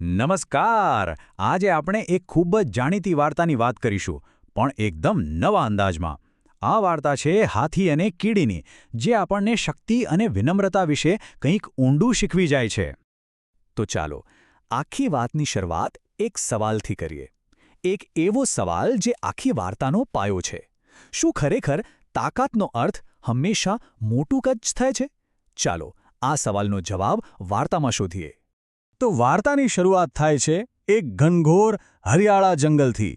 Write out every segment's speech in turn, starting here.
નમસ્કાર. આજે આપણે એક ખૂબ જ જાણીતી વાર્તાની વાત કરીશું, પણ એકદમ નવા અંદાજમાં. આ વાર્તા છે હાથી અને કીડીની, જે આપણને શક્તિ અને વિનમ્રતા વિશે કંઈક ઊંડું શીખવી જાય છે. તો ચાલો, આખી વાતની શરૂઆત એક સવાલથી કરીએ. એક એવો સવાલ જે આખી વાર્તાનો પાયો છે. શું ખરેખર તાકાતનો અર્થ હંમેશા મોટું કદ થાય છે? ચાલો, આ સવાલનો જવાબ વાર્તામાં શોધીએ. તો વાર્તાની શરૂઆત થાય છે એક ઘનઘોર હરિયાળા જંગલથી.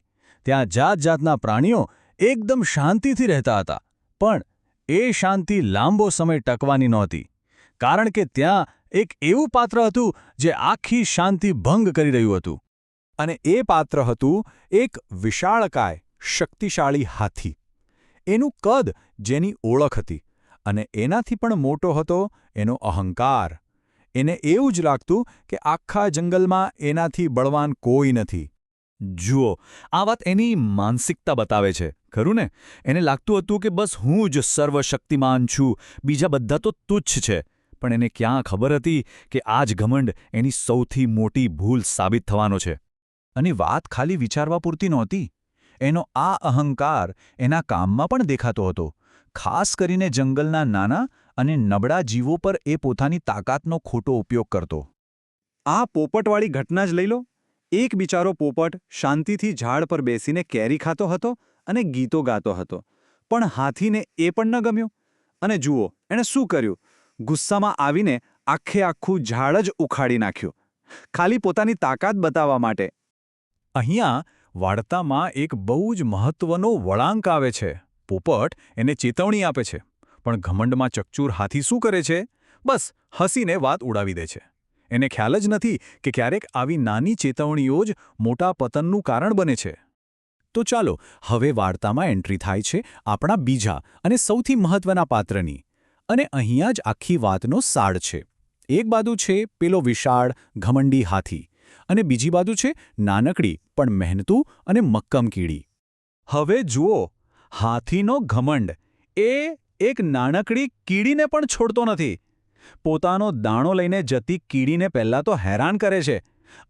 ત્યાં જાતજાતના પ્રાણીઓ એકદમ શાંતિથી રહેતા હતા. પણ એ શાંતિ લાંબો સમય ટકવાની નહોતી, કારણ કે ત્યાં એક એવું પાત્ર હતું જે આખી શાંતિ ભંગ કરી રહ્યું હતું. અને એ પાત્ર હતું એક વિશાળકાય, શક્તિશાળી હાથી. એનું કદ જેની ઓળખ હતી, અને એનાથી પણ મોટો હતો એનો અહંકાર. એને એવું જ લાગતું કે આખા જંગલમાં એનાથી બળવાન કોઈ નથી. જુઓ, આ વાત એની માનસિકતા બતાવે છે, ખરું ને? એને લાગતું હતું કે બસ હું જ સર્વશક્તિમાન છું, બીજા બધા તો તુચ્છ છે. પણ એને ક્યાં ખબર હતી કે આ જ ઘમંડ એની સૌથી મોટી ભૂલ સાબિત થવાનો છે. અને વાત ખાલી વિચારવા પૂરતી નહોતી. એનો આ અહંકાર એના કામમાં પણ દેખાતો હતો. ખાસ કરીને જંગલના નાના અને નબળા જીવો પર એ પોતાની તાકાતનો ખોટો ઉપયોગ કરતો. આ પોપટવાળી ઘટના જ લઈ લો. એક બિચારો પોપટ શાંતિથી ઝાડ પર બેસીને કેરી ખાતો હતો અને ગીતો ગાતો હતો. પણ હાથીને એ પણ ન ગમ્યું. અને જુઓ, એણે શું કર્યું? ગુસ્સામાં આવીને આખું ઝાડ જ ઉખાડી નાખ્યું, ખાલી પોતાની તાકાત બતાવવા માટે. અહીંયા વાર્તામાં એક બહુ જ મહત્વનો વળાંક આવે છે. પોપટ એને ચેતવણી આપે છે, પણ ઘમંડમાં ચકચૂર હાથી શું કરે છે? બસ હસીને વાત ઉડાવી દે છે. એને ખ્યાલ જ નથી કે ક્યારેક આવી નાની ચેતવણીઓ જ મોટા પતનનું કારણ બને છે. તો ચાલો, હવે વાર્તામાં એન્ટ્રી થાય છે આપણા બીજા અને સૌથી મહત્વના પાત્રની. અને અહીંયા જ આખી વાતનો સાર છે. એક બાજુ છે પેલો વિશાળ, ઘમંડી હાથી, અને બીજી બાજુ છે નાનકડી પણ મહેનતુ અને મક્કમ કીડી. હવે જુઓ, હાથીનો ઘમંડ એ એક નાનકડી કીડીને પણ છોડતો નથી. પોતાનો દાણો લઈને જતી કીડીને પહેલાં તો હેરાન કરે છે,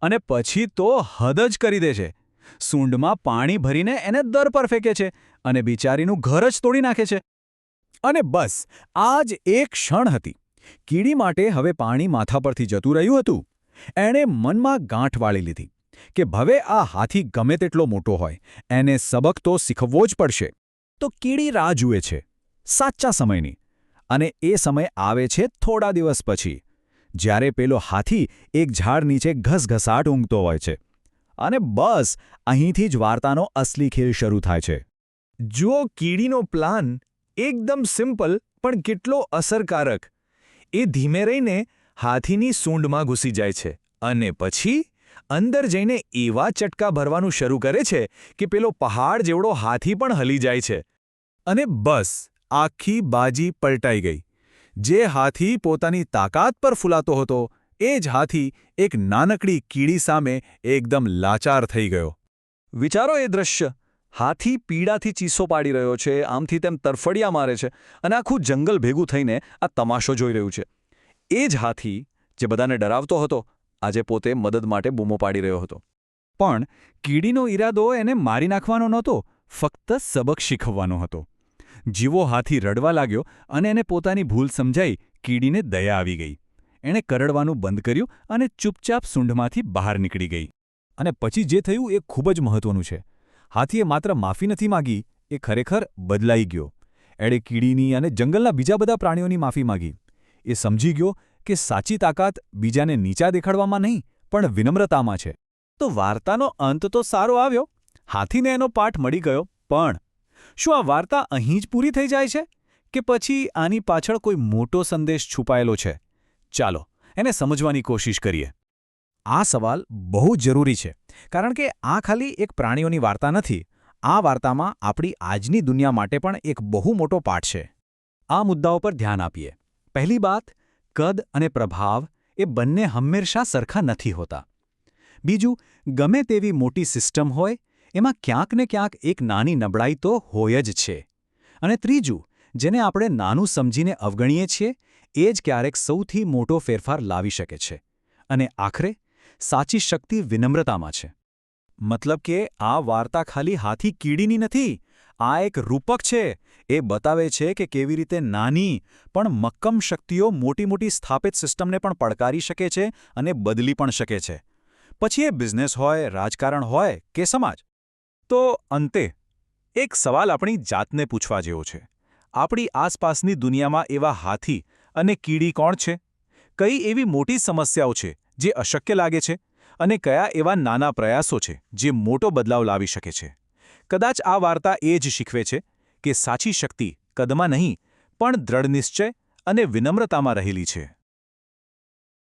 અને પછી તો હદ જ કરી દે છે. સૂંઢમાં પાણી ભરીને એને દર પર ફેંકે છે, અને બિચારીનું ઘર જ તોડી નાખે છે. અને બસ આ જ એક ક્ષણ હતી. કીડી માટે હવે પાણી માથા પરથી જતું રહ્યું હતું. એણે મનમાં ગાંઠ વાળી લીધી કે હવે આ હાથી ગમે તેટલો મોટો હોય, એને સબક તો શીખવવો જ પડશે. તો કીડી રાહ જુએ છે, સાચા સમયની. અને એ સમય આવે છે થોડા દિવસ પછી, જ્યારે પેલો હાથી એક ઝાડ નીચે ઘસઘસાટ ઊંઘતો હોય છે. અને બસ અહીંથી જ વાર્તાનો અસલી ખેલ શરૂ થાય છે. જુઓ, કીડીનો પ્લાન એકદમ સિમ્પલ પણ કેટલો અસરકારક. એ ધીમે રહીને હાથીની સૂંઢમાં ઘૂસી જાય છે, અને પછી અંદર જઈને એવા ચટકા ભરવાનું શરૂ કરે છે કે પેલો પહાડ જેવડો હાથી પણ હલી જાય છે. અને બસ આખી બાજી પલટાઈ ગઈ. જે હાથી પોતાની તાકાત પર ફૂલાતો હતો, એ જ હાથી એક નાનકડી કીડી સામે એકદમ લાચાર થઈ ગયો. વિચારો એ દૃશ્ય. હાથી પીડાથી ચીસો પાડી રહ્યો છે, આમથી તેમ તરફડિયા મારે છે, અને આખું જંગલ ભેગું થઈને આ તમાશો જોઈ રહ્યું છે. એ જ હાથી જે બધાને ડરાવતો હતો, આજે પોતે મદદ માટે બૂમો પાડી રહ્યો હતો. પણ કીડીનો ઈરાદો એને મારી નાખવાનો નહોતો, ફક્ત સબક શીખવવાનો હતો. જીવો હાથી રડવા લાગ્યો, અને એને પોતાની ભૂલ સમજાઈ કીડીને દયા આવી ગઈ. એણે કરડવાનું બંધ કર્યું અને ચૂપચાપ સૂંઢમાંથી બહાર નીકળી ગઈ. અને પછી જે થયું એ ખૂબ જ મહત્વનું છે. હાથીએ માત્ર માફી નથી માગી, એ ખરેખર બદલાઈ ગયો. એણે કીડીની અને જંગલના બીજા બધા પ્રાણીઓની માફી માગી. એ સમજી ગયો કે સાચી તાકાત બીજાને નીચા દેખાડવામાં નહીં, પણ વિનમ્રતામાં છે. તો વાર્તાનો અંત તો સારો આવ્યો. હાથીને એનો પાઠ મળી ગયો. પણ શું આ વાર્તા અહીં જ પૂરી થઈ જાય છે, કે પછી આની પાછળ કોઈ મોટો સંદેશ છુપાયેલો છે? ચાલો, એને સમજવાની કોશિશ કરીએ. આ સવાલ બહુ જરૂરી છે, કારણ કે આ ખાલી એક પ્રાણીઓની વાર્તા નથી. આ વાર્તામાં આપણી આજની દુનિયા માટે પણ એક બહુ મોટો પાઠ છે. આ મુદ્દાઓ પર ધ્યાન આપીએ. પહેલી વાત, કદ અને પ્રભાવ એ બંને હંમેશા સરખા નથી હોતા. બીજું, ગમે તેવી મોટી સિસ્ટમ હોય, એમાં ક્યાંક ને ક્યાંક એક નાની નબળાઈ તો હોય જ છે. અને ત્રીજું, જેને આપણે નાનું સમજીને અવગણીએ છીએ, એ જ ક્યારેક સૌથી મોટો ફેરફાર લાવી શકે છે. અને આખરે, સાચી શક્તિ વિનમ્રતામાં છે. મતલબ કે આ વાર્તા ખાલી હાથી કીડીની નથી. આ એક રૂપક છે. એ બતાવે છે કે કેવી રીતે નાની પણ મક્કમ શક્તિઓ મોટી સ્થાપિત સિસ્ટમને પણ પડકારી શકે છે અને બદલી પણ શકે છે. પછી એ બિઝનેસ હોય, રાજકારણ હોય કે સમાજ. તો અંતે એક સવાલ આપણી જાતને પૂછવા જેવો છે. આપણી આસપાસની દુનિયામાં એવા હાથી અને કીડી કોણ છે? કઈ એવી મોટી સમસ્યાઓ છે જે અશક્ય લાગે છે? અને કયા એવા નાના પ્રયાસો છે જે મોટો બદલાવ લાવી શકે છે? કદાચ આ વાર્તા એ જ શીખવે છે કે સાચી શક્તિ કદમાં નહીં, પણ દ્રઢ નિશ્ચય અને વિનમ્રતામાં રહેલી છે.